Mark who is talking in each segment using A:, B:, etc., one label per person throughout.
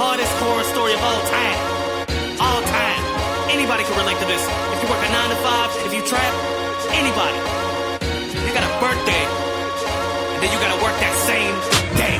A: hardest horror story of all time. All time. Anybody can relate to this. If you work a 9 to 5, if you trap, anybody. You got a birthday, and then you gotta work that same day.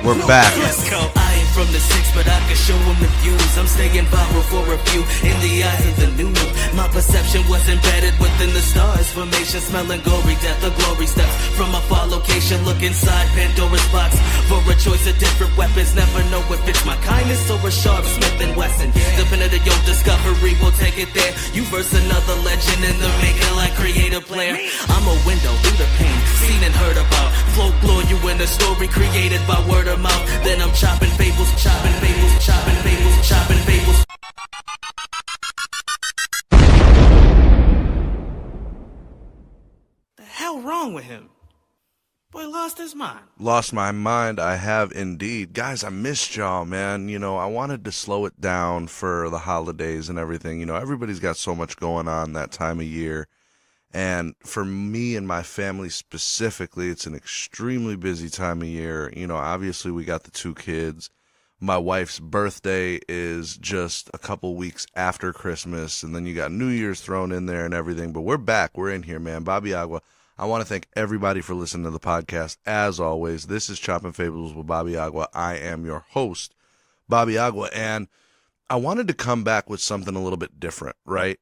B: We're back.
A: Let's go. I ain't from the 6, but I can show them the views. I'm staying viral for a few in the eyes of the new. My perception was embedded within the stars. Formation smelling gory, death the glory steps from a far location. Look inside Pandora's box for a choice of different weapons. Never know if it's my kindness or a sharp Smith and Wesson. Depending on your discovery, we'll take it there. You verse another legend in the making like creative player. I'm a window through the pain, seen and heard about. Folklore, you in a story created by word of mouth. Then I'm chopping fables, chopping fables, chopping fables, chopping fables. The hell wrong with him? Boy lost his mind.
B: Lost my mind, I have indeed. Guys, I missed y'all, man. You know, I wanted to slow it down for the holidays and everything. You know, everybody's got so much going on that time of year. And for me and my family specifically, it's an extremely busy time of year. You know, obviously we got the 2 kids. My wife's birthday is just a couple weeks after Christmas, and then you got New Year's thrown in there and everything. But we're back. We're in here, man. Bobby Agua. I want to thank everybody for listening to the podcast. As always, this is Chopping Fables with Bobby Agua. I am your host, Bobby Agua, and I wanted to come back with something a little bit different, right?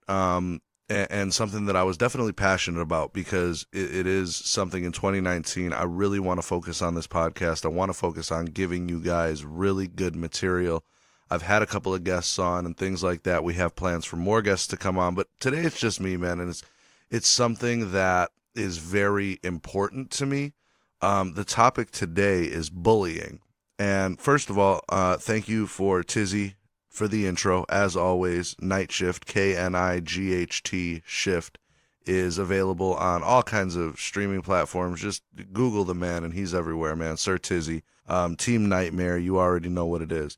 B: And something that I was definitely passionate about, because it is something in 2019 I really want to focus on this podcast. I want to focus on giving you guys really good material. I've had a couple of guests on and things like that. We have plans for more guests to come on, but today it's just me, man, and it's something that is very important to me. The topic today is bullying. And first of all, thank you for Tizzy for the intro. As always, Night Shift, KNIGHT Shift, is available on all kinds of streaming platforms. Just Google the man and he's everywhere, man. Sir Tizzy. Team Nightmare, you already know what it is.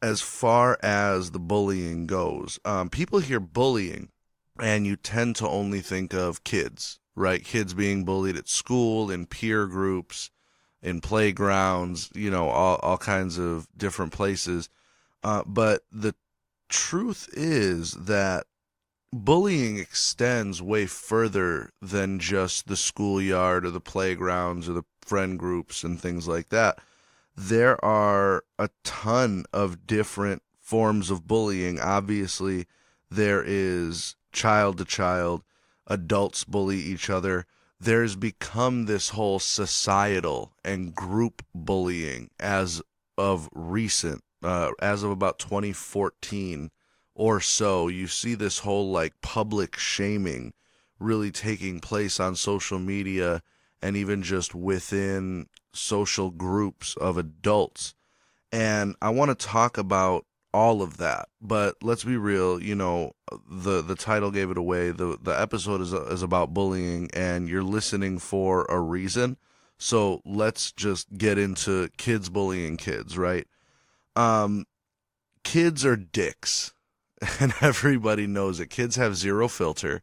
B: As far as the bullying goes, people hear bullying and you tend to only think of kids, right? Kids being bullied at school, in peer groups, in playgrounds, you know, all kinds of different places. But the truth is that bullying extends way further than just the schoolyard or the playgrounds or the friend groups and things like that. There are a ton of different forms of bullying. Obviously, there is child to child, adults bully each other. There's become this whole societal and group bullying as of recent. As of about 2014 or so, you see this whole like public shaming really taking place on social media and even just within social groups of adults. And I want to talk about all of that, but let's be real, you know, the title gave it away. The episode is about bullying, and you're listening for a reason. So let's just get into kids bullying kids, right? Kids are dicks, and everybody knows it. Kids have zero filter.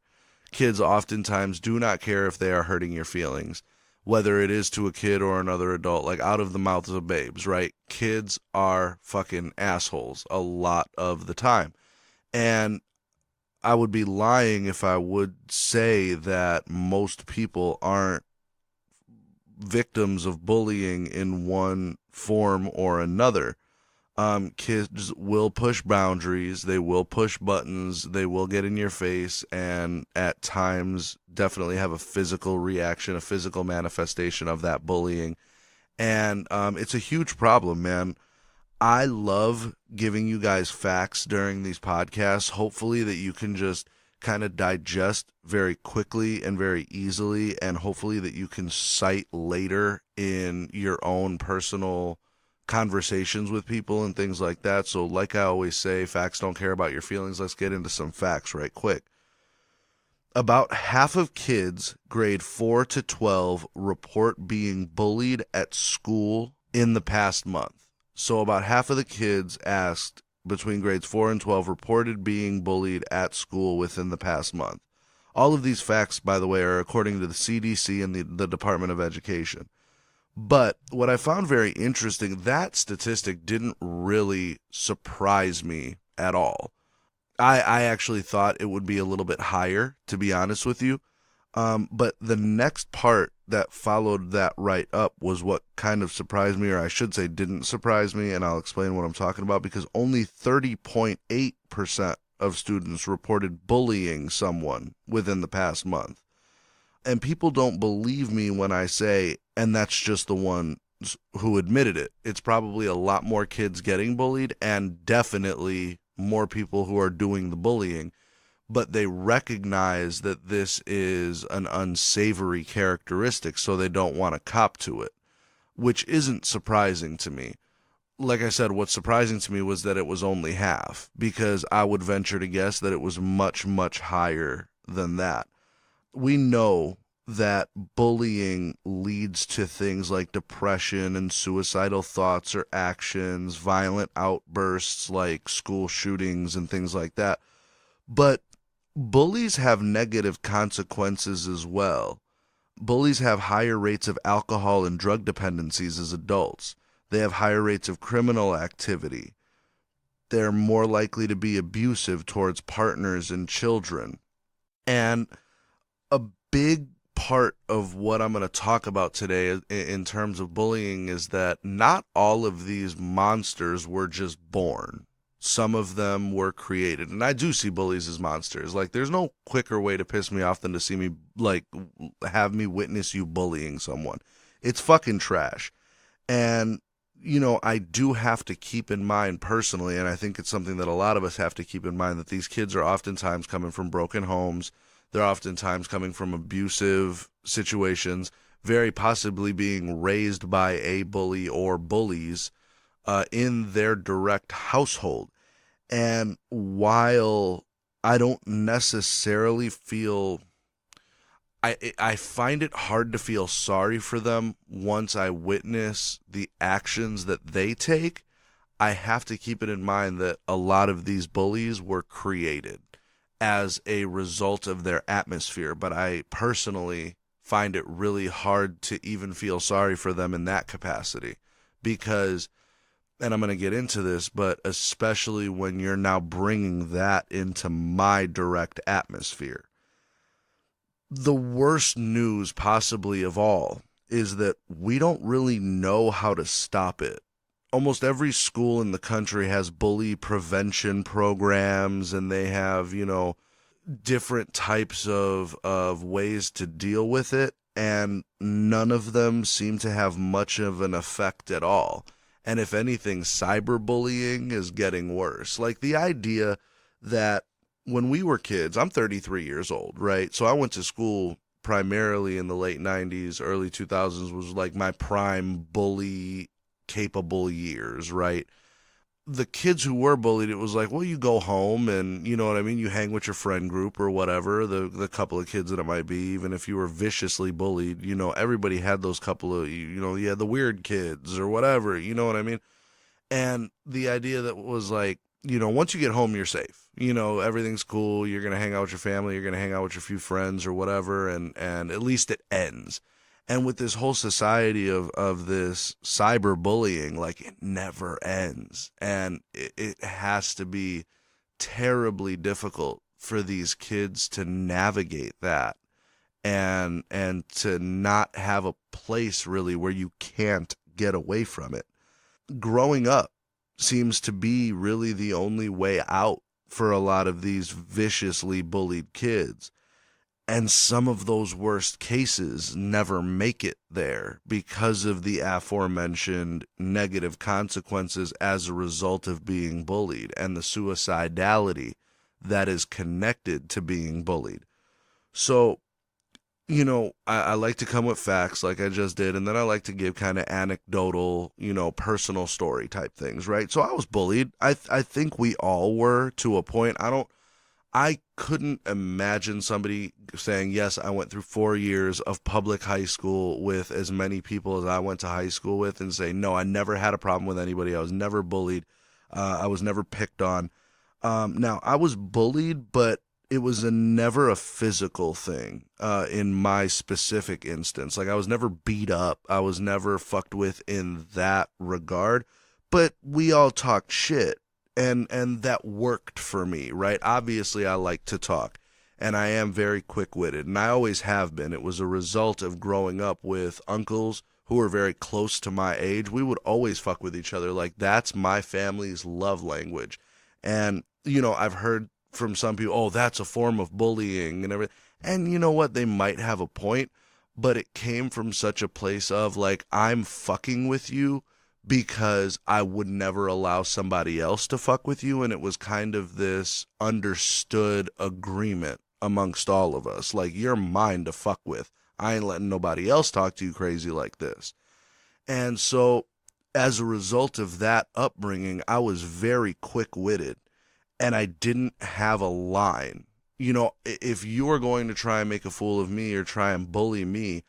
B: Kids oftentimes do not care if they are hurting your feelings, whether it is to a kid or another adult, like out of the mouths of babes, right? Kids are fucking assholes a lot of the time. And I would be lying if I would say that most people aren't victims of bullying in one form or another. Kids will push boundaries, they will push buttons, they will get in your face, and at times definitely have a physical reaction, a physical manifestation of that bullying. And it's a huge problem, man. I love giving you guys facts during these podcasts, hopefully that you can just kind of digest very quickly and very easily, and hopefully that you can cite later in your own personal conversations with people and things like that. So like I always say, facts don't care about your feelings. Let's get into some facts right quick. About half of kids grade 4 to 12 report being bullied at school in the past month. So about half of the kids asked between grades 4 and 12 reported being bullied at school within the past month. All of these facts, by the way, are according to the CDC and the Department of Education. But what I found very interesting, that statistic didn't really surprise me at all. I actually thought it would be a little bit higher, to be honest with you. But the next part that followed that right up was what kind of surprised me, or I should say didn't surprise me, and I'll explain what I'm talking about, because only 30.8% of students reported bullying someone within the past month. And people don't believe me when I say, and that's just the one who admitted it. It's probably a lot more kids getting bullied and definitely more people who are doing the bullying, but they recognize that this is an unsavory characteristic, so they don't want to cop to it, which isn't surprising to me. Like I said, what's surprising to me was that it was only half, because I would venture to guess that it was much, much higher than that. We know that bullying leads to things like depression and suicidal thoughts or actions, violent outbursts like school shootings and things like that. But bullies have negative consequences as well. Bullies have higher rates of alcohol and drug dependencies as adults. They have higher rates of criminal activity. They're more likely to be abusive towards partners and children. And a big part of what I'm going to talk about today in terms of bullying is that not all of these monsters were just born. Some of them were created. And I do see bullies as monsters. Like, there's no quicker way to piss me off than to see me, like, have me witness you bullying someone. It's fucking trash. And, you know, I do have to keep in mind personally, and I think it's something that a lot of us have to keep in mind, that these kids are oftentimes coming from broken homes. They're oftentimes coming from abusive situations, very possibly being raised by a bully or bullies in their direct household. And while I don't necessarily feel, I find it hard to feel sorry for them once I witness the actions that they take, I have to keep it in mind that a lot of these bullies were created as a result of their atmosphere. But I personally find it really hard to even feel sorry for them in that capacity, because, and I'm going to get into this, but especially when you're now bringing that into my direct atmosphere. The worst news possibly of all is that we don't really know how to stop it. Almost every school in the country has bully prevention programs, and they have, you know, different types of ways to deal with it, and none of them seem to have much of an effect at all. And if anything, cyberbullying is getting worse. Like, the idea that when we were kids, I'm 33 years old, right? So I went to school primarily in the late 90s, early 2000s was like my prime bully capable years, right? The kids who were bullied, it was like, well, you go home and, you know what I mean, you hang with your friend group or whatever, the couple of kids that it might be. Even if you were viciously bullied, you know, everybody had those couple of, you know, you had the weird kids or whatever, you know what I mean? And the idea that was like, you know, once you get home, you're safe. You know, everything's cool. You're going to hang out with your family. You're going to hang out with your few friends or whatever. And at least it ends. And with this whole society of this cyberbullying, like, it never ends. And it has to be terribly difficult for these kids to navigate that and to not have a place really where you can't get away from it. Growing up seems to be really the only way out for a lot of these viciously bullied kids. And some of those worst cases never make it there because of the aforementioned negative consequences as a result of being bullied and the suicidality that is connected to being bullied. So, you know, I like to come with facts like I just did, and then I like to give kind of anecdotal, you know, personal story type things, right? So I was bullied. I think we all were to a point. I couldn't imagine somebody saying, yes, I went through 4 years of public high school with as many people as I went to high school with, and say, no, I never had a problem with anybody. I was never bullied. I was never picked on. Now, I was bullied, but it was never a physical thing in my specific instance. Like, I was never beat up. I was never fucked with in that regard. But we all talked shit, and that worked for me, right? Obviously, I like to talk, and I am very quick-witted, and I always have been. It was a result of growing up with uncles who were very close to my age. We would always fuck with each other. Like, that's my family's love language. And, I've heard from some people, oh, that's a form of bullying and everything. And you know what? They might have a point, but it came from such a place of, like, I'm fucking with you because I would never allow somebody else to fuck with you. And it was kind of this understood agreement amongst all of us. Like, you're mine to fuck with. I ain't letting nobody else talk to you crazy like this. And so, as a result of that upbringing, I was very quick-witted, and I didn't have a line. If you were going to try and make a fool of me or try and bully me,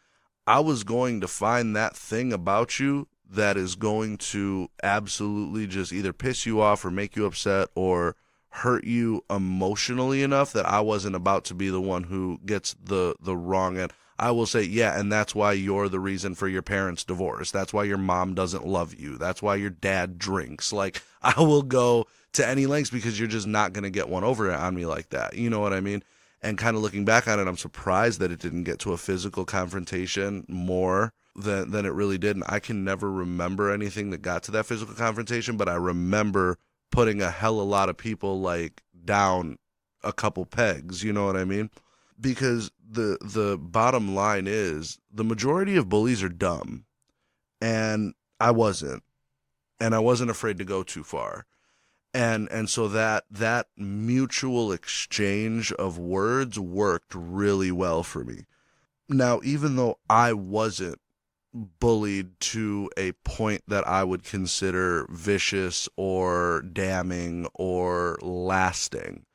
B: I was going to find that thing about you that is going to absolutely just either piss you off or make you upset or hurt you emotionally enough that I wasn't about to be the one who gets the wrong end. I will say, yeah, and that's why you're the reason for your parents' divorce. That's why your mom doesn't love you. That's why your dad drinks. Like, I will go to any lengths because you're just not going to get one over on me like that. You know what I mean? And kind of looking back on it, I'm surprised that it didn't get to a physical confrontation more than it really did. And I can never remember anything that got to that physical confrontation, but I remember putting a hell of a lot of people, like, down a couple pegs. You know what I mean? Because the bottom line is the majority of bullies are dumb, and I wasn't afraid to go too far. And so that mutual exchange of words worked really well for me. Now, even though I wasn't bullied to a point that I would consider vicious or damning or lasting,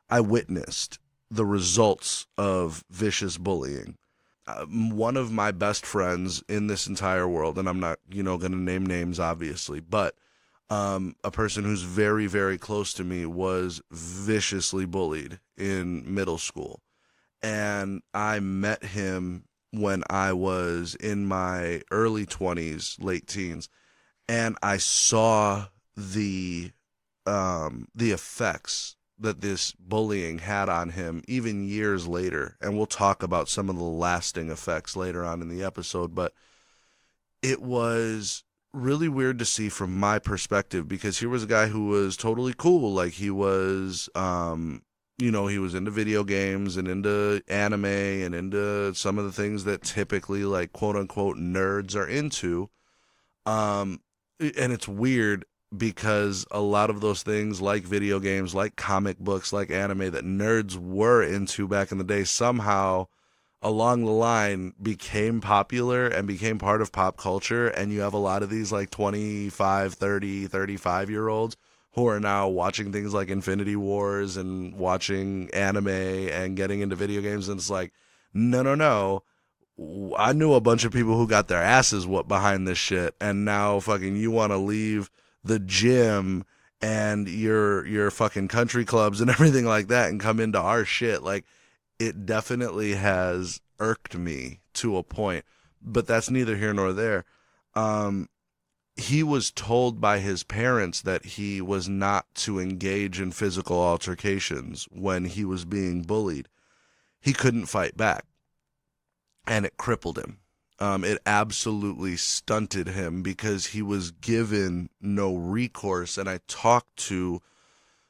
B: I witnessed the results of vicious bullying. One of my best friends in this entire world, and I'm not, going to name names, obviously, but a person who's very, very close to me was viciously bullied in middle school. And I met him when I was in my early 20s, late teens, and I saw the effects that this bullying had on him even years later. And we'll talk about some of the lasting effects later on in the episode, but it was really weird to see from my perspective, because here was a guy who was totally cool. Like, he was, he was into video games and into anime and into some of the things that typically, like, quote unquote nerds are into. And it's weird because a lot of those things, like video games, like comic books, like anime, that nerds were into back in the day, somehow along the line became popular and became part of pop culture. And you have a lot of these, like, 25, 30, 35-year-olds who are now watching things like Infinity Wars and watching anime and getting into video games. And it's like, no. I knew a bunch of people who got their asses whooped behind this shit, and now fucking you want to leave the gym and your fucking country clubs and everything like that and come into our shit. Like, it definitely has irked me to a point, but that's neither here nor there. He was told by his parents that he was not to engage in physical altercations when he was being bullied. He couldn't fight back, and it crippled him. It absolutely stunted him because he was given no recourse. And I talked to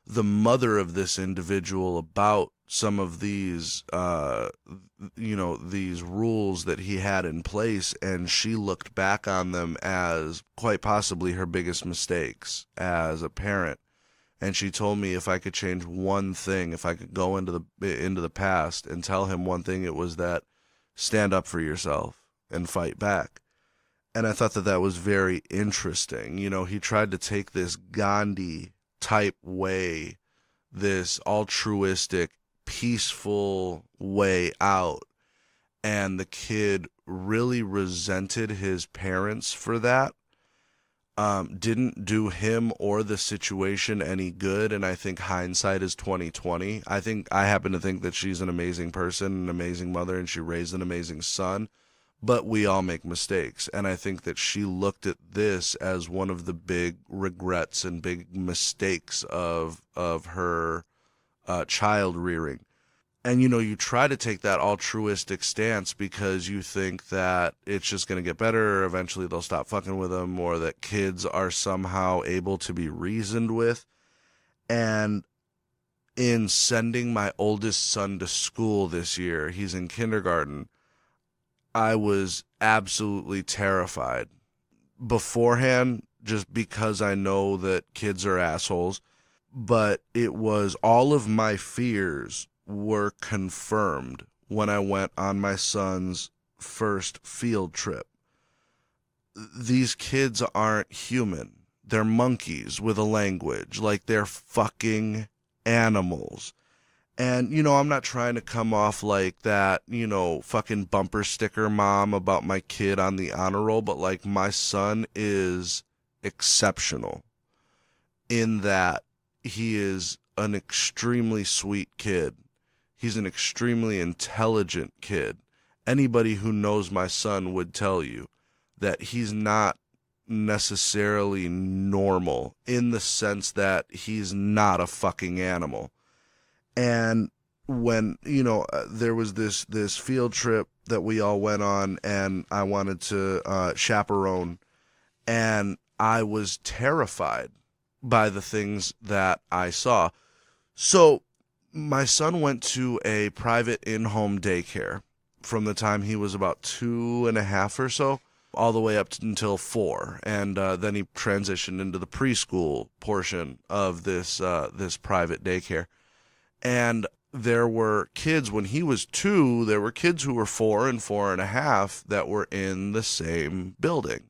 B: the mother of this individual about some of these, these rules that he had in place, and she looked back on them as quite possibly her biggest mistakes as a parent. And she told me if I could change one thing, if I could go into the past and tell him one thing, it was that stand up for yourself and fight back. And I thought that was very interesting. He tried to take this Gandhi type way, this altruistic, peaceful way out, and the kid really resented his parents for that. didn't do him or the situation any good. And I think hindsight is 2020. I happen to think that she's an amazing person, an amazing mother, and she raised an amazing son. But we all make mistakes. And I think that she looked at this as one of the big regrets and big mistakes of her child rearing. And, you try to take that altruistic stance because you think that it's just going to get better, or eventually they'll stop fucking with them, or that kids are somehow able to be reasoned with. And in sending my oldest son to school this year, he's in kindergarten, I was absolutely terrified beforehand, just because I know that kids are assholes. But it was all of my fears were confirmed when I went on my son's first field trip. These kids aren't human. They're monkeys with a language. Like, they're fucking animals. And, I'm not trying to come off like that, fucking bumper sticker mom about my kid on the honor roll, but, like, my son is exceptional in that he is an extremely sweet kid. He's an extremely intelligent kid. Anybody who knows my son would tell you that he's not necessarily normal, in the sense that he's not a fucking animal. And when, there was this field trip that we all went on, and I wanted to chaperone, and I was terrified by the things that I saw. So my son went to a private in-home daycare from the time he was about 2.5 or so, all the way up until 4. And then he transitioned into the preschool portion of this private daycare. And there were kids, when he was 2, there were kids who were 4 and 4.5 that were in the same building.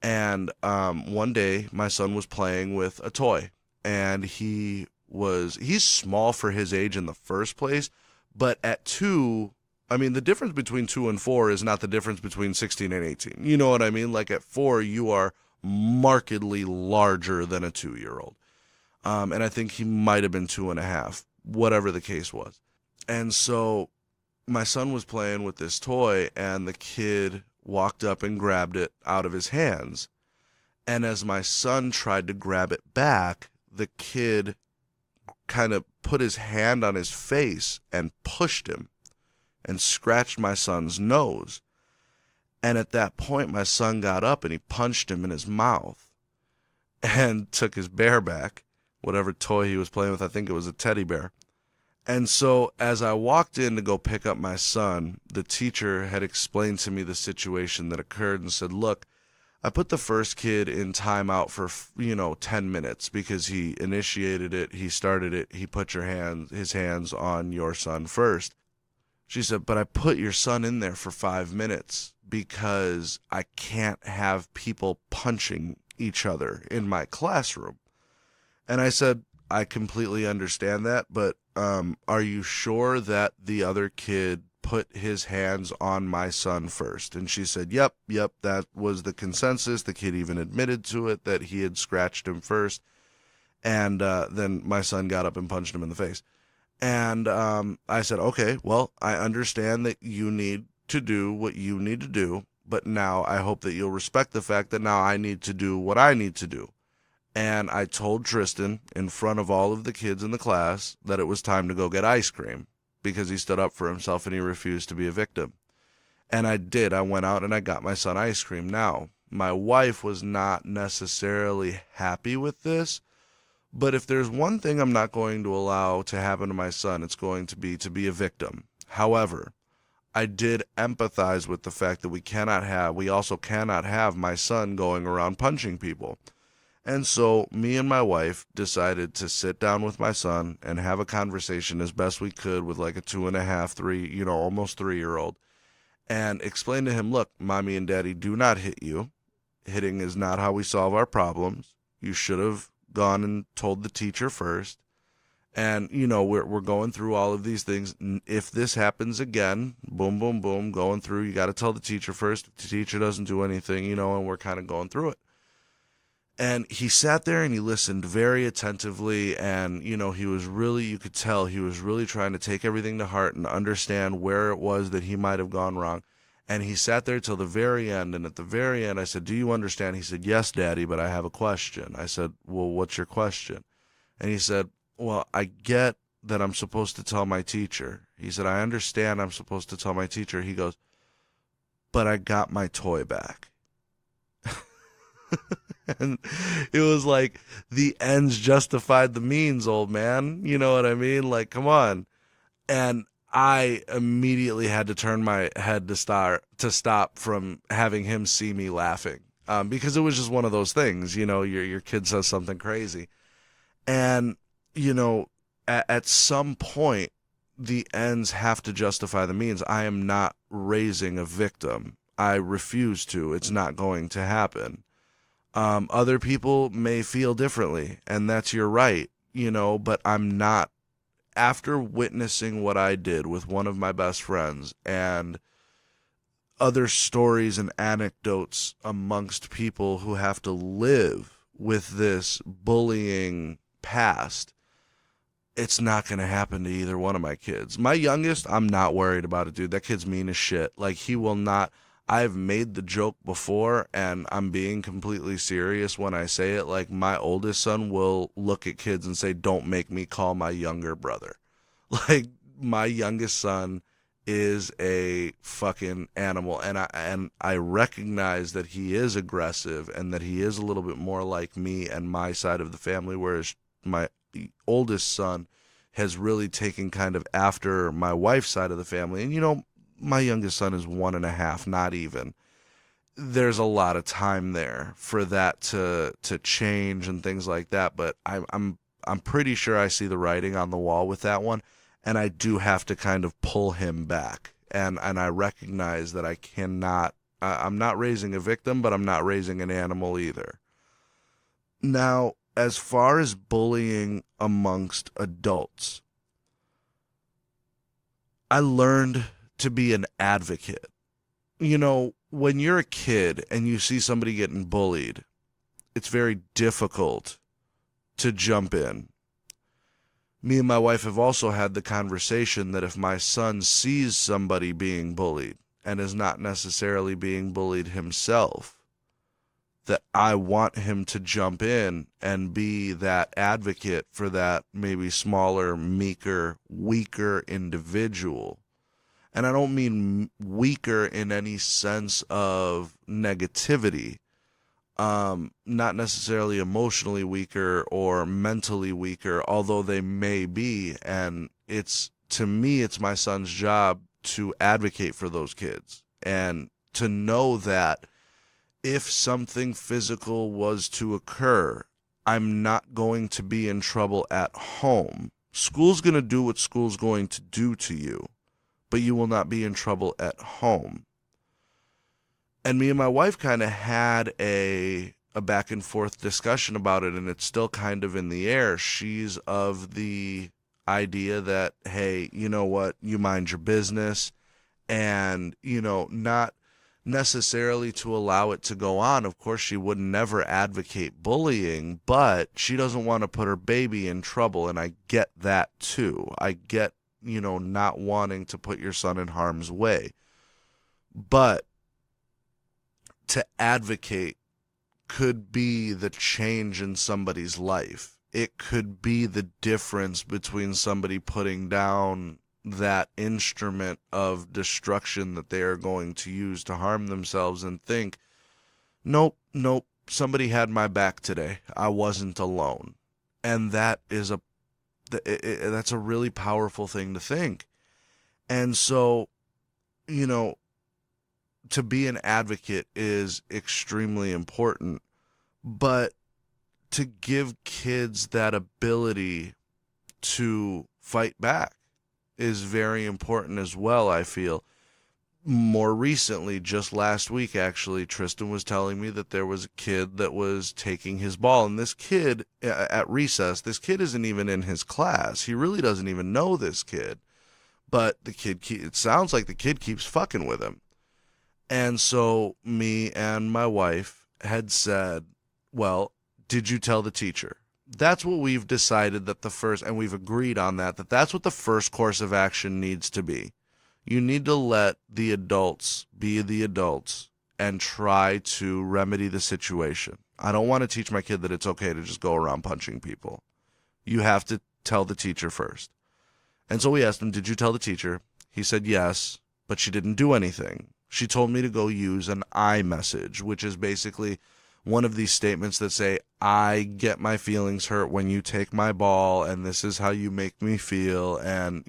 B: And one day my son was playing with a toy, and he's small for his age in the first place, but at 2, I mean, the difference between 2 and 4 is not the difference between 16 and 18. You know what I mean? Like, at 4, you are markedly larger than a 2-year-old. And I think he might have been 2.5, whatever the case was. And so my son was playing with this toy, and the kid walked up and grabbed it out of his hands. And as my son tried to grab it back, the kid kind of put his hand on his face and pushed him and scratched my son's nose. And at that point, my son got up and he punched him in his mouth and took his bear back, whatever toy he was playing with. I think it was a teddy bear. And so as I walked in to go pick up my son, the teacher had explained to me the situation that occurred and said, look, I put the first kid in timeout for, 10 minutes because he initiated it, he started it, he put his hands on your son first. She said, but I put your son in there for 5 minutes because I can't have people punching each other in my classroom. And I said, I completely understand that, but are you sure that the other kid put his hands on my son first? And she said, yep, that was the consensus. The kid even admitted to it, that he had scratched him first. And then my son got up and punched him in the face. And I said, okay, well, I understand that you need to do what you need to do, but now I hope that you'll respect the fact that now I need to do what I need to do. And I told Tristan in front of all of the kids in the class that it was time to go get ice cream because he stood up for himself and he refused to be a victim. And I did. I went out and I got my son ice cream. Now, my wife was not necessarily happy with this, but if there's one thing I'm not going to allow to happen to my son, it's going to be a victim. However, I did empathize with the fact that we also cannot have my son going around punching people. And so me and my wife decided to sit down with my son and have a conversation as best we could with like a 2.5, 3, almost 3-year-old, and explain to him, look, mommy and daddy do not hit you. Hitting is not how we solve our problems. You should have gone and told the teacher first. And, we're going through all of these things. If this happens again, boom, boom, boom, going through, you got to tell the teacher first. If the teacher doesn't do anything, and we're kind of going through it. And he sat there and he listened very attentively, and, he was really, you could tell he was really trying to take everything to heart and understand where it was that he might have gone wrong. And he sat there till the very end, and at the very end I said, "Do you understand?" He said, "Yes, Daddy, but I have a question." I said, "Well, what's your question?" And he said, "Well, I get that I'm supposed to tell my teacher." He said, "I understand I'm supposed to tell my teacher." He goes, "But I got my toy back." And it was like the ends justified the means, old man. You know what I mean? Like, come on. And I immediately had to turn my head to stop from having him see me laughing, because it was just one of those things. Your kid says something crazy, and at some point the ends have to justify the means. I am not raising a victim. I refuse to. It's not going to happen. Other people may feel differently, and that's your right, but I'm not. After witnessing what I did with one of my best friends and other stories and anecdotes amongst people who have to live with this bullying past, it's not going to happen to either one of my kids. My youngest, I'm not worried about it, dude. That kid's mean as shit. Like, he will not. I've made the joke before, and I'm being completely serious when I say it. Like, my oldest son will look at kids and say, "Don't make me call my younger brother." Like, my youngest son is a fucking animal, and I recognize that he is aggressive and that he is a little bit more like me and my side of the family, whereas my oldest son has really taken kind of after my wife's side of the family. And my youngest son is 1.5, not even. There's a lot of time there for that to change and things like that. But I'm pretty sure I see the writing on the wall with that one, and I do have to kind of pull him back. And I recognize that I cannot. I'm not raising a victim, but I'm not raising an animal either. Now, as far as bullying amongst adults, I learned to be an advocate. When you're a kid and you see somebody getting bullied, it's very difficult to jump in. Me and my wife have also had the conversation that if my son sees somebody being bullied and is not necessarily being bullied himself, that I want him to jump in and be that advocate for that maybe smaller, meeker, weaker individual. And I don't mean weaker in any sense of negativity, not necessarily emotionally weaker or mentally weaker, although they may be. And to me, it's my son's job to advocate for those kids and to know that if something physical was to occur, I'm not going to be in trouble at home. School's going to do what school's going to do to you, but you will not be in trouble at home. And me and my wife kind of had a back and forth discussion about it, and it's still kind of in the air. She's of the idea that, hey, you know what, you mind your business, and, not necessarily to allow it to go on. Of course, she would never advocate bullying, but she doesn't want to put her baby in trouble, and I get that too. I get not wanting to put your son in harm's way. But to advocate could be the change in somebody's life. It could be the difference between somebody putting down that instrument of destruction that they are going to use to harm themselves and think, nope, somebody had my back today. I wasn't alone. And that's a really powerful thing to think. And so, to be an advocate is extremely important, but to give kids that ability to fight back is very important as well, I feel. More recently, just last week actually, Tristan was telling me that there was a kid that was taking his ball, and this kid at recess, this kid isn't even in his class. He really doesn't even know this kid, but it sounds like the kid keeps fucking with him. And so me and my wife had said, well, did you tell the teacher? That's what we've decided that the first, and we've agreed on that that's what the first course of action needs to be. You need to let the adults be the adults and try to remedy the situation. I don't want to teach my kid that it's okay to just go around punching people. You have to tell the teacher first. And so we asked him, did you tell the teacher? He said yes, but she didn't do anything. She told me to go use an I message, which is basically one of these statements that say, I get my feelings hurt when you take my ball, and this is how you make me feel, and,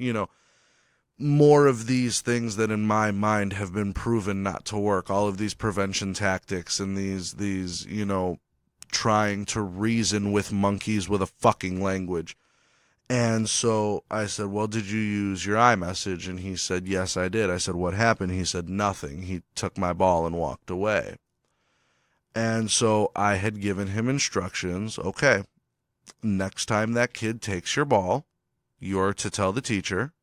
B: more of these things that in my mind have been proven not to work, all of these prevention tactics and these trying to reason with monkeys with a fucking language. And so I said, well, did you use your iMessage? And he said, yes, I did. I said, what happened? He said, nothing. He took my ball and walked away. And so I had given him instructions. Okay, next time that kid takes your ball, you're to tell the teacher.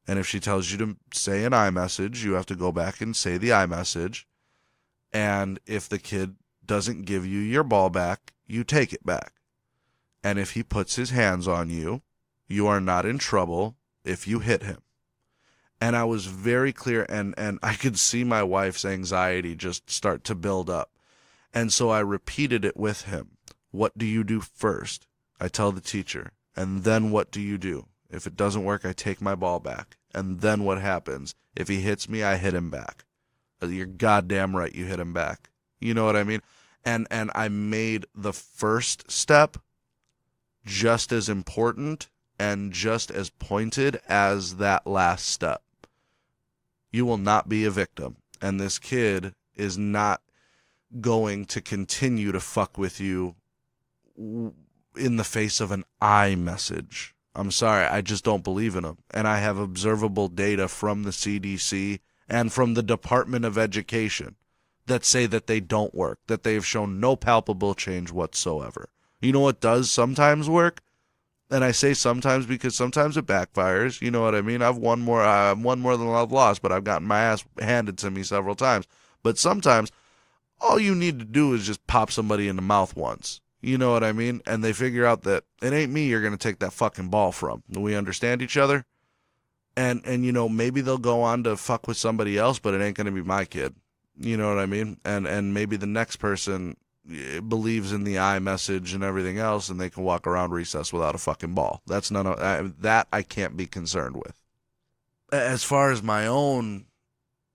B: And if she tells you to say an iMessage, you have to go back and say the iMessage. And if the kid doesn't give you your ball back, you take it back. And if he puts his hands on you, you are not in trouble if you hit him. And I was very clear, and I could see my wife's anxiety just start to build up. And so I repeated it with him. What do you do first? I tell the teacher. And then what do you do? If it doesn't work, I take my ball back. And then what happens? If he hits me, I hit him back. You're goddamn right, you hit him back. You know what I mean? And I made the first step just as important and just as pointed as that last step. You will not be a victim. And this kid is not going to continue to fuck with you in the face of an I message. I'm sorry, I just don't believe in them. And I have observable data from the CDC and from the Department of Education that say that they don't work, that they have shown no palpable change whatsoever. You know what does sometimes work? And I say sometimes because sometimes it backfires. You know what I mean? I've won more than I've lost, but I've gotten my ass handed to me several times. But sometimes all you need to do is just pop somebody in the mouth once. You know what I mean? And they figure out that it ain't me you're going to take that fucking ball from. Do we understand each other? And maybe they'll go on to fuck with somebody else, but it ain't going to be my kid. You know what I mean? And maybe the next person believes in the iMessage and everything else, and they can walk around recess without a fucking ball. That's that I can't be concerned with. As far as my own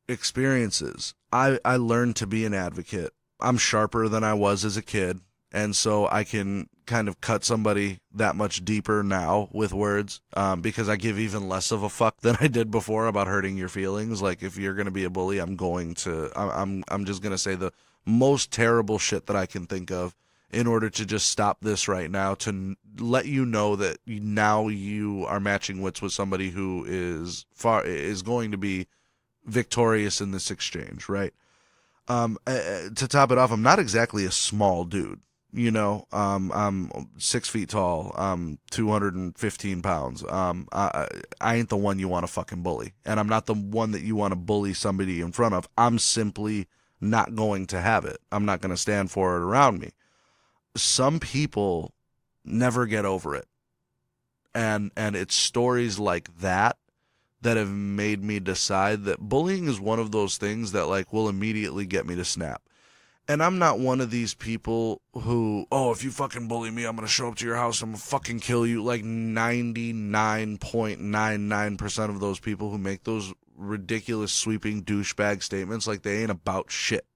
B: experiences, I learned to be an advocate. I'm sharper than I was as a kid, and so I can kind of cut somebody that much deeper now with words, because I give even less of a fuck than I did before about hurting your feelings. Like, if you're going to be a bully, I'm just going to say the most terrible shit that I can think of in order to just stop this right now, to let you know that now you are matching wits with somebody who is going to be victorious in this exchange, right? To top it off, I'm not exactly a small dude. I'm 6 feet tall. I'm 215 pounds. I ain't the one you want to fucking bully. And I'm not the one that you want to bully somebody in front of. I'm simply not going to have it. I'm not going to stand for it around me. Some people never get over it. And it's stories like that have made me decide that bullying is one of those things that will immediately get me to snap. And I'm not one of these people who, if you fucking bully me, I'm going to show up to your house, I'm going to fucking kill you. 99.99% of those people who make those ridiculous sweeping douchebag statements, they ain't about shit.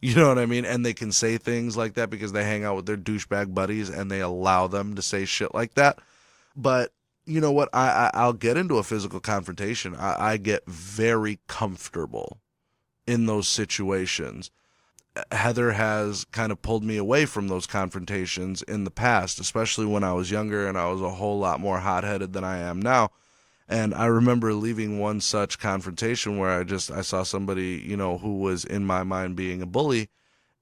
B: You know what I mean? And they can say things like that because they hang out with their douchebag buddies and they allow them to say shit like that. But you know what? I'll get into a physical confrontation. I get very comfortable in those situations. Heather has kind of pulled me away from those confrontations in the past, especially when I was younger and I was a whole lot more hot-headed than I am now. And I remember leaving one such confrontation where I saw somebody, who was in my mind being a bully.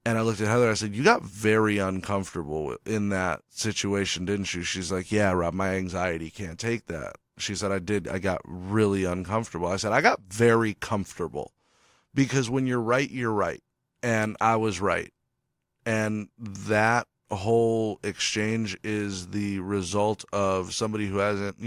B: And I looked at Heather, I said, you got very uncomfortable in that situation, didn't you? She's like, yeah, Rob, my anxiety can't take that. She said, I did. I got really uncomfortable. I said, I got very comfortable because when you're right, you're right. And I was right. And that whole exchange is the result of somebody who hasn't,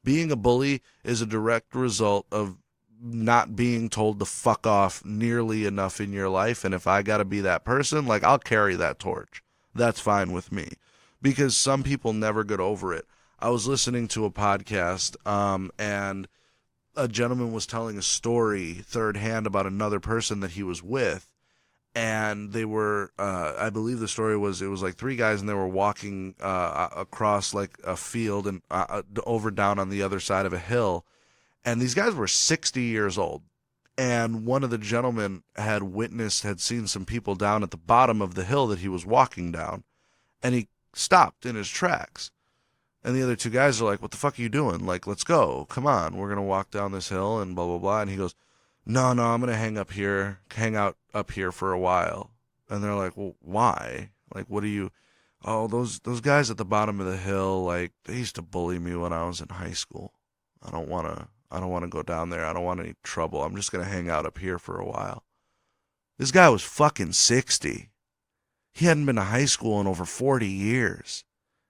B: being a bully is a direct result of not being told to fuck off nearly enough in your life. And if I got to be that person, like, I'll carry that torch. That's fine with me, because some people never get over it. I was listening to a podcast, and a gentleman was telling a story third hand about another person that he was with. And they were, I believe the story was, it was like three guys, and they were walking across like a field and over down on the other side of a hill. And these guys were 60 years old. And one of the gentlemen had seen some people down at the bottom of the hill that he was walking down. And he stopped in his tracks. And the other two guys are like, "What the fuck are you doing? Like, let's go. Come on. We're going to walk down this hill and blah, blah, blah." And he goes, No, I'm going to hang out up here for a while. And they're like, "Well, why? Like, what do you, oh, those guys at the bottom of the hill, like, they used to bully me when I was in high school. I don't want to go down there. I don't want any trouble. I'm just going to hang out up here for a while." This guy was fucking 60. He hadn't been to high school in over 40 years.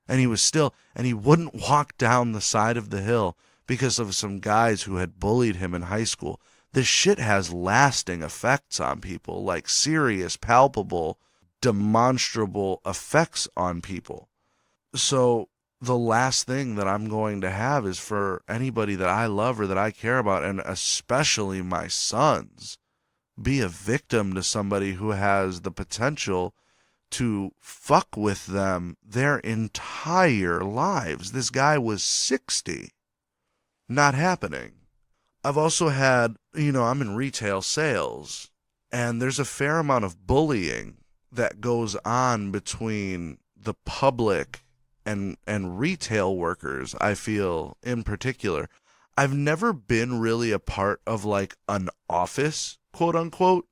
B: And he wouldn't walk down the side of the hill because of some guys who had bullied him in high school. This shit has lasting effects on people, like serious, palpable, demonstrable effects on people. So the last thing that I'm going to have is for anybody that I love or that I care about, and especially my sons, be a victim to somebody who has the potential to fuck with them their entire lives. This guy was 60. Not happening. I've also had, I'm in retail sales, and there's a fair amount of bullying that goes on between the public and retail workers, I feel, in particular. I've never been really a part of like an office, quote unquote,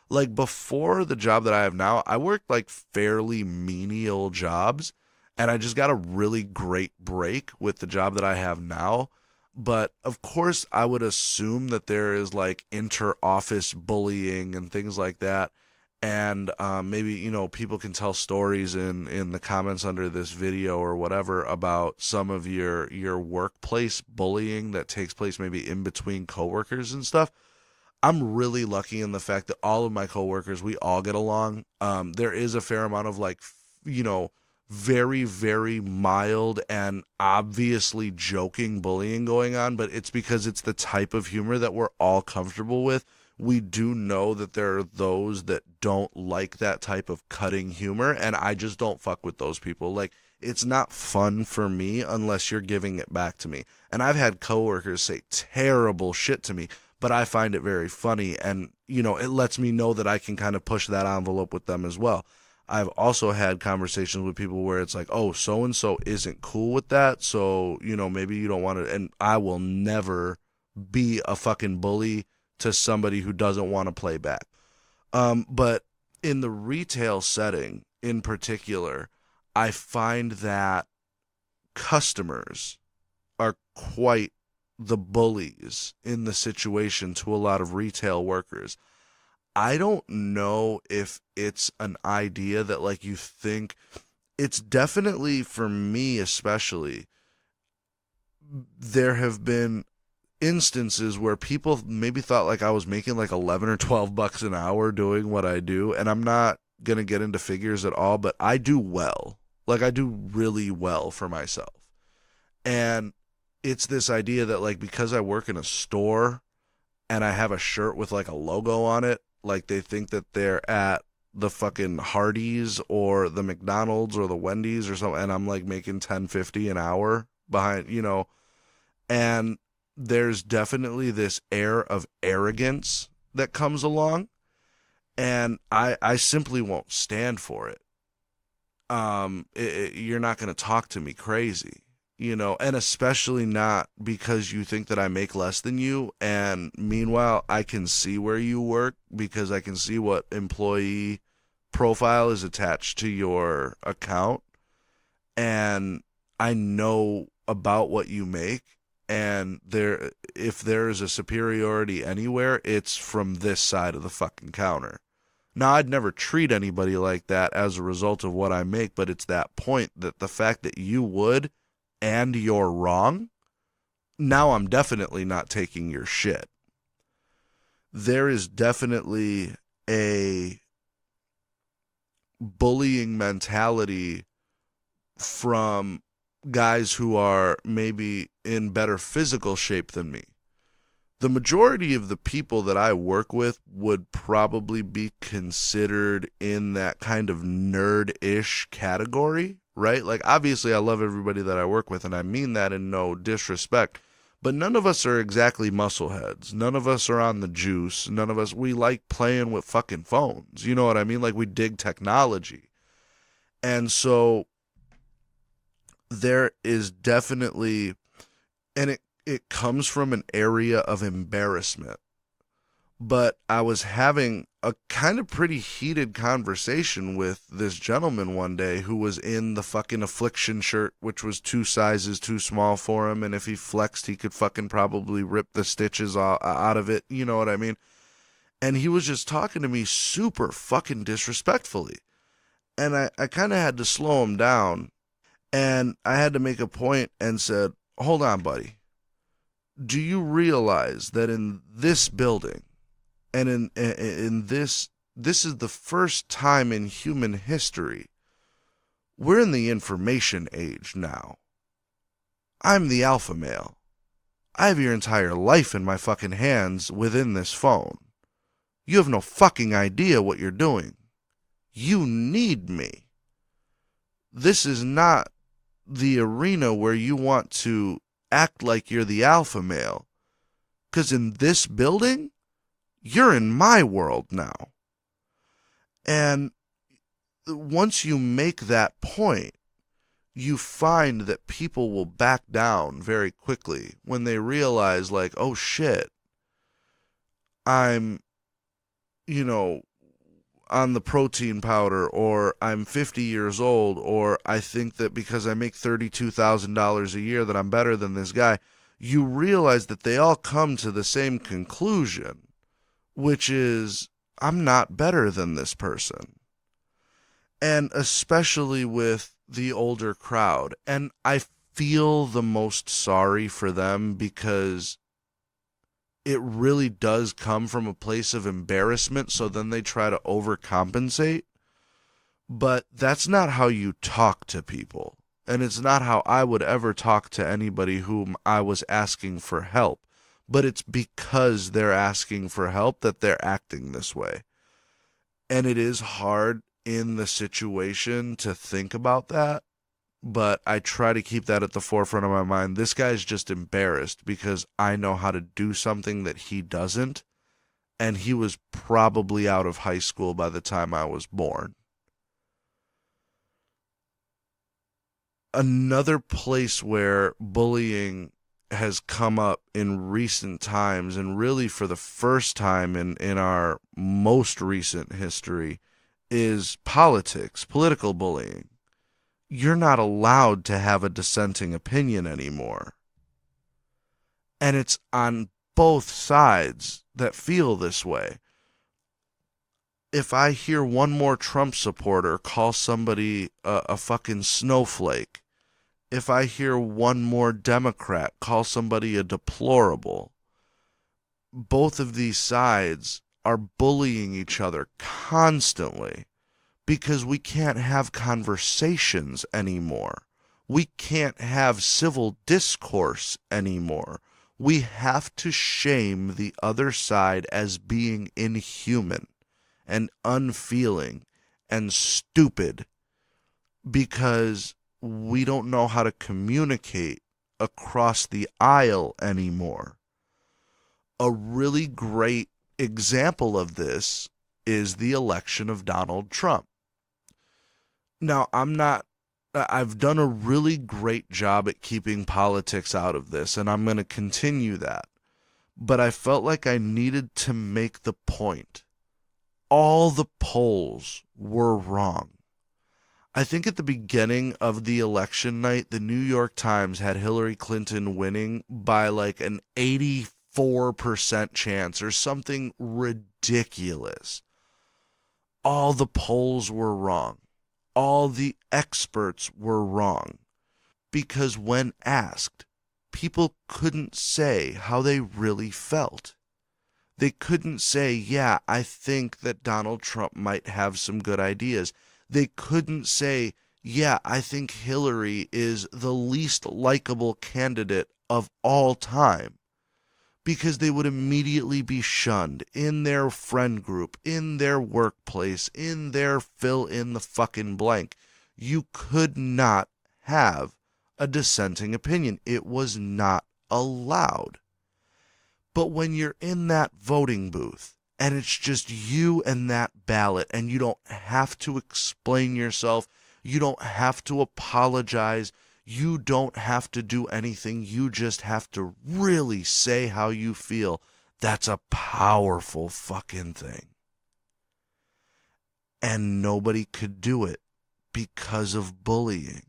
B: like before the job that I have now. I worked like fairly menial jobs, and I just got a really great break with the job that I have now. But of course, I would assume that there is like inter-office bullying and things like that. And maybe, people can tell stories in the comments under this video or whatever about some of your workplace bullying that takes place maybe in between coworkers and stuff. I'm really lucky in the fact that all of my coworkers, we all get along. There is a fair amount of like, very, very mild and obviously joking bullying going on, but it's because it's the type of humor that we're all comfortable with. We do know that there are those that don't like that type of cutting humor, and I just don't fuck with those people. Like, it's not fun for me unless you're giving it back to me. And I've had coworkers say terrible shit to me, but I find it very funny, and, it lets me know that I can kind of push that envelope with them as well. I've also had conversations with people where it's like, "Oh, so-and-so isn't cool with that, so, maybe you don't want to," and I will never be a fucking bully to somebody who doesn't want to play back. But in the retail setting in particular, I find that customers are quite the bullies in the situation to a lot of retail workers. I don't know if it's an idea that like you think. It's definitely, for me especially, there have been instances where people maybe thought like I was making like 11 or 12 bucks an hour doing what I do, and I'm not going to get into figures at all, but I do well. Like, I do really well for myself. And it's this idea that like because I work in a store and I have a shirt with like a logo on it, like they think that they're at the fucking Hardee's or the McDonald's or the Wendy's or something, and I'm like making $10.50 an hour behind, and there's definitely this air of arrogance that comes along, and I simply won't stand for it. You're not going to talk to me crazy, and especially not because you think that I make less than you, and meanwhile, I can see where you work because I can see what employee profile is attached to your account, and I know about what you make, and if there is a superiority anywhere, it's from this side of the fucking counter. Now, I'd never treat anybody like that as a result of what I make, but it's that point that the fact that you would and you're wrong, now I'm definitely not taking your shit. There is definitely a bullying mentality from guys who are maybe in better physical shape than me. The majority of the people that I work with would probably be considered in that kind of nerd-ish category, right? Like, obviously, I love everybody that I work with, and I mean that in no disrespect, but none of us are exactly muscleheads. None of us are on the juice. None of us, we like playing with fucking phones. You know what I mean? Like, we dig technology. And so there is definitely, and it comes from an area of embarrassment. But I was having a kind of pretty heated conversation with this gentleman one day who was in the fucking Affliction shirt, which was 2 sizes too small for him, and if he flexed, he could fucking probably rip the stitches out of it, you know what I mean? And he was just talking to me super fucking disrespectfully. And I kind of had to slow him down, and I had to make a point and said, hold on, buddy. Do you realize that in this building, and in this is the first time in human history, we're in the information age now. I'm the alpha male. I have your entire life in my fucking hands within this phone. You have no fucking idea what you're doing. You need me. This is not the arena where you want to act like you're the alpha male. 'Cause in this building, you're in my world now. And once you make that point, you find that people will back down very quickly when they realize, like, oh shit, I'm, on the protein powder, or I'm 50 years old, or I think that because I make $32,000 a year that I'm better than this guy. You realize that they all come to the same conclusion, which is, I'm not better than this person. And especially with the older crowd. And I feel the most sorry for them, because it really does come from a place of embarrassment, so then they try to overcompensate. But that's not how you talk to people. And it's not how I would ever talk to anybody whom I was asking for help. But it's because they're asking for help that they're acting this way. And it is hard in the situation to think about that. But I try to keep that at the forefront of my mind. This guy's just embarrassed because I know how to do something that he doesn't. And he was probably out of high school by the time I was born. Another place where bullying has come up in recent times, and really for the first time in our most recent history, is politics, political bullying. You're not allowed to have a dissenting opinion anymore. And it's on both sides that feel this way. If I hear one more Trump supporter call somebody a fucking snowflake, if I hear one more Democrat call somebody a deplorable, both of these sides are bullying each other constantly. Because we can't have conversations anymore. We can't have civil discourse anymore. We have to shame the other side as being inhuman and unfeeling and stupid, because we don't know how to communicate across the aisle anymore. A really great example of this is the election of Donald Trump. Now, I've done a really great job at keeping politics out of this, and I'm going to continue that. But I felt like I needed to make the point. All the polls were wrong. I think at the beginning of the election night, the New York Times had Hillary Clinton winning by like an 84% chance or something ridiculous. all the polls were wrong. All the experts were wrong. Because when asked, people couldn't say how they really felt. They couldn't say, yeah, I think that Donald Trump might have some good ideas. They couldn't say, yeah, I think Hillary is the least likable candidate of all time. Because they would immediately be shunned in their friend group, in their workplace, in their fill in the fucking blank. You could not have a dissenting opinion. It was not allowed. But when you're in that voting booth and it's just you and that ballot and you don't have to explain yourself, you don't have to apologize, you don't have to do anything, you just have to really say how you feel. That's a powerful fucking thing. And nobody could do it because of bullying.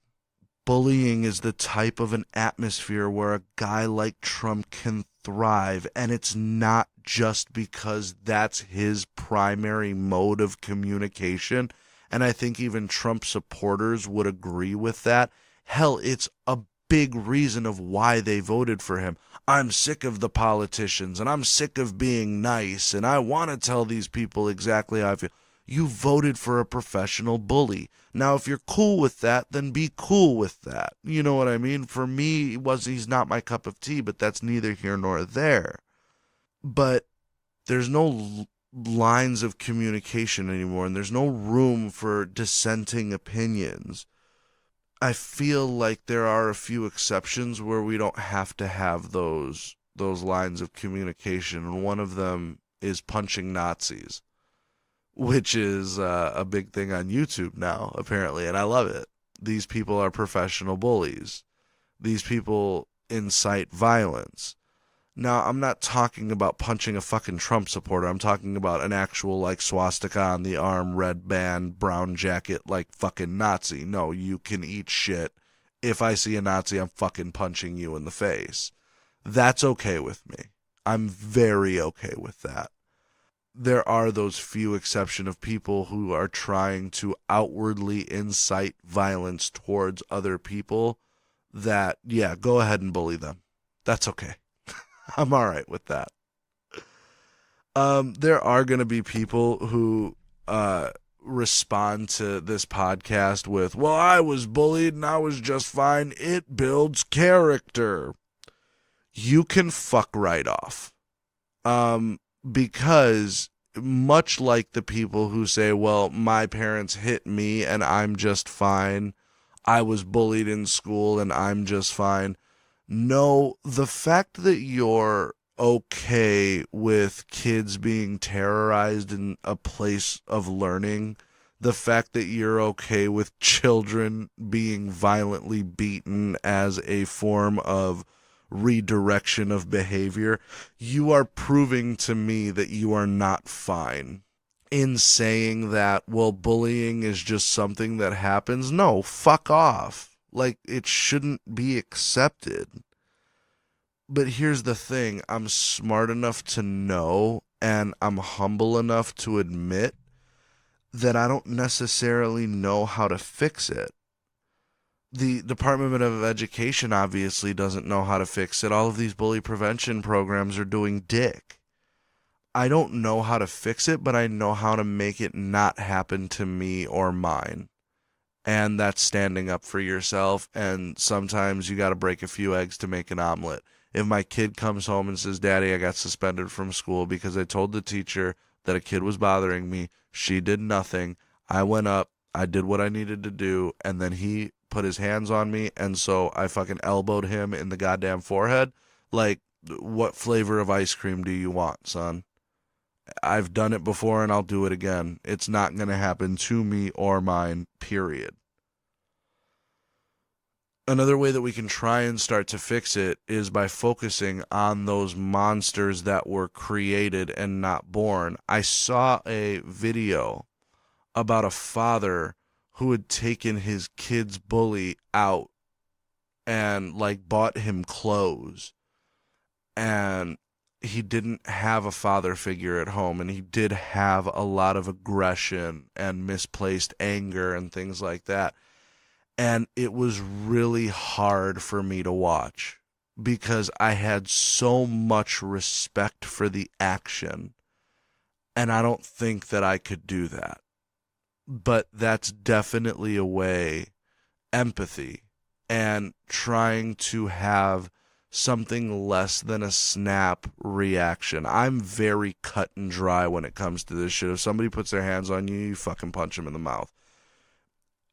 B: Bullying is the type of an atmosphere where a guy like Trump can thrive, and it's not just because that's his primary mode of communication, and I think even Trump supporters would agree with that. Hell, it's a big reason of why they voted for him. I'm sick of the politicians, and I'm sick of being nice, and I want to tell these people exactly how I feel. You voted for a professional bully. Now, if you're cool with that, then be cool with that. You know what I mean? For me, he's not my cup of tea, but that's neither here nor there. But there's no lines of communication anymore, and there's no room for dissenting opinions. I feel like there are a few exceptions where we don't have to have those lines of communication, and one of them is punching Nazis, which is a big thing on YouTube now, apparently, and I love it. These people are professional bullies. These people incite violence. Now, I'm not talking about punching a fucking Trump supporter. I'm talking about an actual, like, swastika on the arm, red band, brown jacket, like, fucking Nazi. No, you can eat shit. If I see a Nazi, I'm fucking punching you in the face. That's okay with me. I'm very okay with that. There are those few exceptions of people who are trying to outwardly incite violence towards other people that, yeah, go ahead and bully them. That's okay. I'm all right with that. There are going to be people who respond to this podcast with, well, I was bullied and I was just fine. It builds character. You can fuck right off. Because much like the people who say, well, my parents hit me and I'm just fine. I was bullied in school and I'm just fine. No, the fact that you're okay with kids being terrorized in a place of learning, the fact that you're okay with children being violently beaten as a form of redirection of behavior, you are proving to me that you are not fine. In saying that, well, bullying is just something that happens, no, fuck off. Like, it shouldn't be accepted. But here's the thing, I'm smart enough to know, and I'm humble enough to admit that I don't necessarily know how to fix it. The Department of Education obviously doesn't know how to fix it. All of these bully prevention programs are doing dick. I don't know how to fix it, but I know how to make it not happen to me or mine. And that's standing up for yourself, and sometimes you got to break a few eggs to make an omelet. If my kid comes home and says, Daddy, I got suspended from school because I told the teacher that a kid was bothering me, she did nothing, I went up, I did what I needed to do, and then he put his hands on me, and so I fucking elbowed him in the goddamn forehead. Like, what flavor of ice cream do you want, son? I've done it before and I'll do it again. It's not going to happen to me or mine, period. Another way that we can try and start to fix it is by focusing on those monsters that were created and not born. I saw a video about a father who had taken his kid's bully out and, like, bought him clothes. And he didn't have a father figure at home, and he did have a lot of aggression and misplaced anger and things like that. And it was really hard for me to watch because I had so much respect for the action, and I don't think that I could do that. But that's definitely a way, empathy, and trying to have something less than a snap reaction. I'm very cut and dry when it comes to this shit. If somebody puts their hands on you, you fucking punch them in the mouth.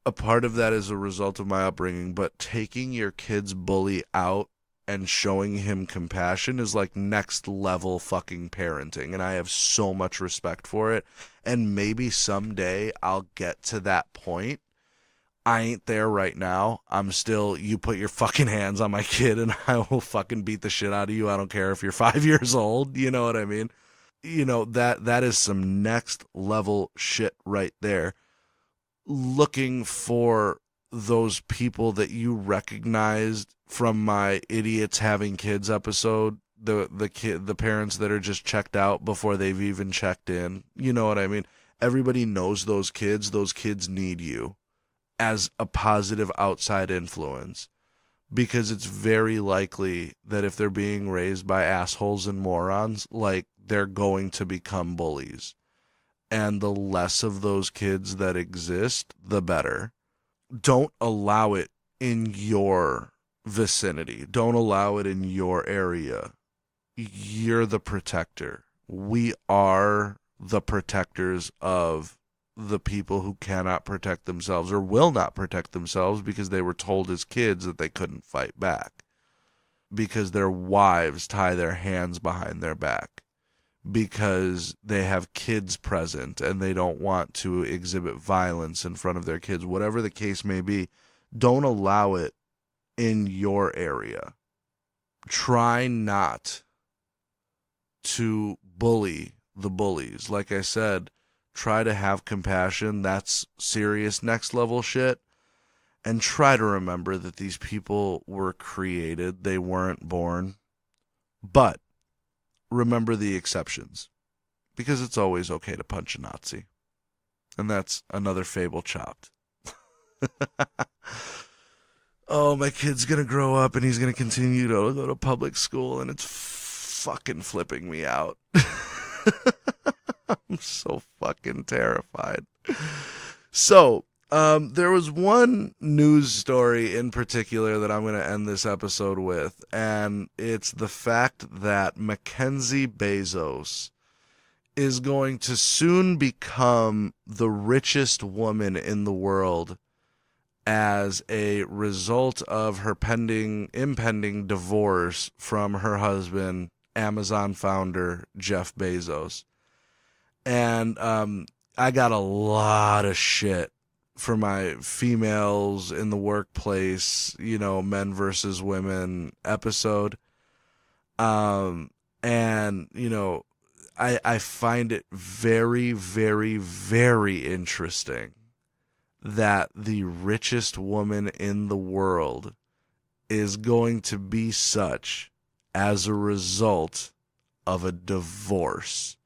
B: A part of that is a result of my upbringing, but taking your kid's bully out and showing him compassion is like next level fucking parenting, and I have so much respect for it. And maybe someday I'll get to that point. I ain't there right now. I'm still, you put your fucking hands on my kid and I will fucking beat the shit out of you. I don't care if you're 5 years old. You know what I mean? You know, that is some next level shit right there. Looking for those people that you recognized from my idiots having kids episode, the parents that are just checked out before they've even checked in. You know what I mean? Everybody knows those kids. Those kids need you as a positive outside influence, because it's very likely that if they're being raised by assholes and morons, like, they're going to become bullies. And the less of those kids that exist, the better. Don't allow it in your vicinity. Don't allow it in your area. You're the protector. We are the protectors of the people who cannot protect themselves or will not protect themselves because they were told as kids that they couldn't fight back, because their wives tie their hands behind their back, because they have kids present and they don't want to exhibit violence in front of their kids. Whatever the case may be, don't allow it in your area. Try not to bully the bullies. Like I said, try to have compassion. That's serious next level shit. And try to remember that these people were created. They weren't born. But remember the exceptions, because it's always okay to punch a Nazi. And that's another fable chopped. Oh, my kid's going to grow up and he's going to continue to go to public school, and it's fucking flipping me out. I'm so fucking terrified. So, there was one news story in particular that I'm going to end this episode with, and it's the fact that Mackenzie Bezos is going to soon become the richest woman in the world as a result of her impending divorce from her husband, Amazon founder Jeff Bezos. And I got a lot of shit for my females in the workplace, you know, men versus women episode. And, you know, I find it very, very, very interesting that the richest woman in the world is going to be such as a result of a divorce.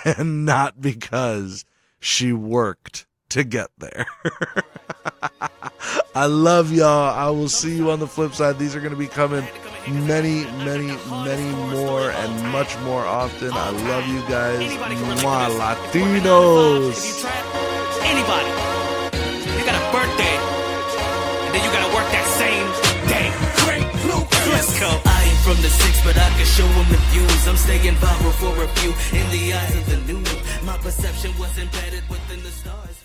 B: And not because she worked to get there. I love y'all. I will see you on the flip side. These are going to be coming many, many, many more and much more often. I love you guys. Mwah, Latinos.
A: Anybody, you got a birthday, and then you gotta work that same day. Great Blue, let's go. I ain't from the six, but I can show them the views. I'm staying viral for a few in the eyes of the new. My perception was embedded within the stars.